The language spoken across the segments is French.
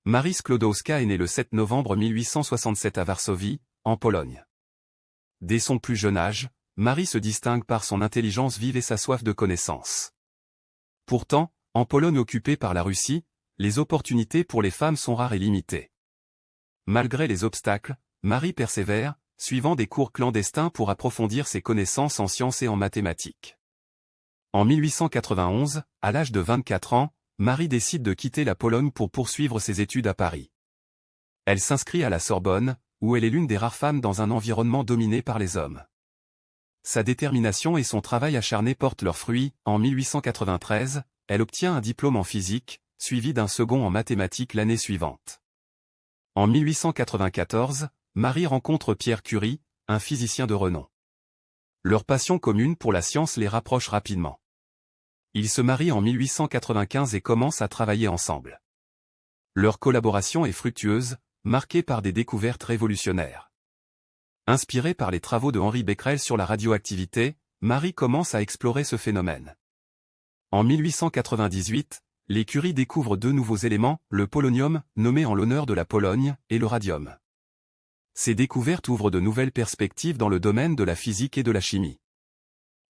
Marie Sklodowska est née le 7 novembre 1867 à Varsovie, en Pologne. Dès son plus jeune âge, Marie se distingue par son intelligence vive et sa soif de connaissance. Pourtant, en Pologne occupée par la Russie, les opportunités pour les femmes sont rares et limitées. Malgré les obstacles, Marie persévère, suivant des cours clandestins pour approfondir ses connaissances en sciences et en mathématiques. En 1891, à l'âge de 24 ans, Marie décide de quitter la Pologne pour poursuivre ses études à Paris. Elle s'inscrit à la Sorbonne, où elle est l'une des rares femmes dans un environnement dominé par les hommes. Sa détermination et son travail acharné portent leurs fruits. En 1893, elle obtient un diplôme en physique, suivi d'un second en mathématiques l'année suivante. En 1894, Marie rencontre Pierre Curie, un physicien de renom. Leur passion commune pour la science les rapproche rapidement. Ils se marient en 1895 et commencent à travailler ensemble. Leur collaboration est fructueuse, marquée par des découvertes révolutionnaires. Inspirée par les travaux de Henri Becquerel sur la radioactivité, Marie commence à explorer ce phénomène. En 1898, les Curie découvrent deux nouveaux éléments, le polonium, nommé en l'honneur de la Pologne, et le radium. Ces découvertes ouvrent de nouvelles perspectives dans le domaine de la physique et de la chimie.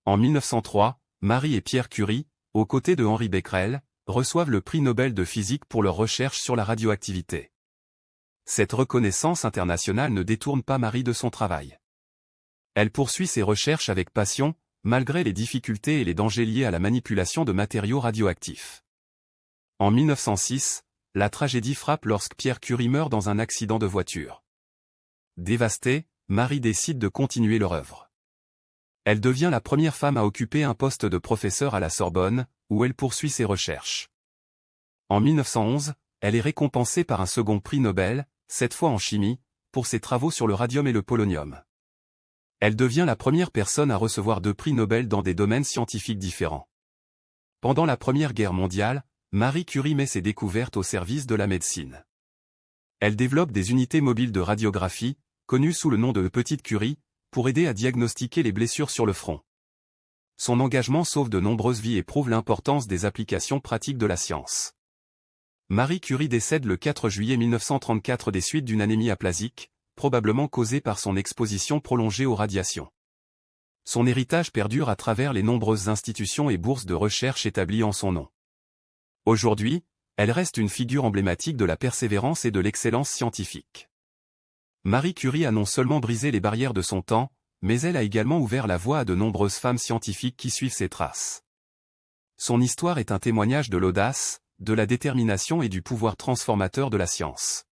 En 1903, Marie et Pierre Curie, aux côtés de Henri Becquerel, reçoivent le prix Nobel de physique pour leurs recherches sur la radioactivité. Cette reconnaissance internationale ne détourne pas Marie de son travail. Elle poursuit ses recherches avec passion, malgré les difficultés et les dangers liés à la manipulation de matériaux radioactifs. En 1906, la tragédie frappe lorsque Pierre Curie meurt dans un accident de voiture. Dévastée, Marie décide de continuer leur œuvre. Elle devient la première femme à occuper un poste de professeur à la Sorbonne, où elle poursuit ses recherches. En 1911, elle est récompensée par un second prix Nobel, cette fois en chimie, pour ses travaux sur le radium et le polonium. Elle devient la première personne à recevoir deux prix Nobel dans des domaines scientifiques différents. Pendant la Première Guerre mondiale, Marie Curie met ses découvertes au service de la médecine. Elle développe des unités mobiles de radiographie, connues sous le nom de Petite Curie, pour aider à diagnostiquer les blessures sur le front. Son engagement sauve de nombreuses vies et prouve l'importance des applications pratiques de la science. Marie Curie décède le 4 juillet 1934 des suites d'une anémie aplasique, probablement causée par son exposition prolongée aux radiations. Son héritage perdure à travers les nombreuses institutions et bourses de recherche établies en son nom. Aujourd'hui, elle reste une figure emblématique de la persévérance et de l'excellence scientifique. Marie Curie a non seulement brisé les barrières de son temps, mais elle a également ouvert la voie à de nombreuses femmes scientifiques qui suivent ses traces. Son histoire est un témoignage de l'audace, de la détermination et du pouvoir transformateur de la science.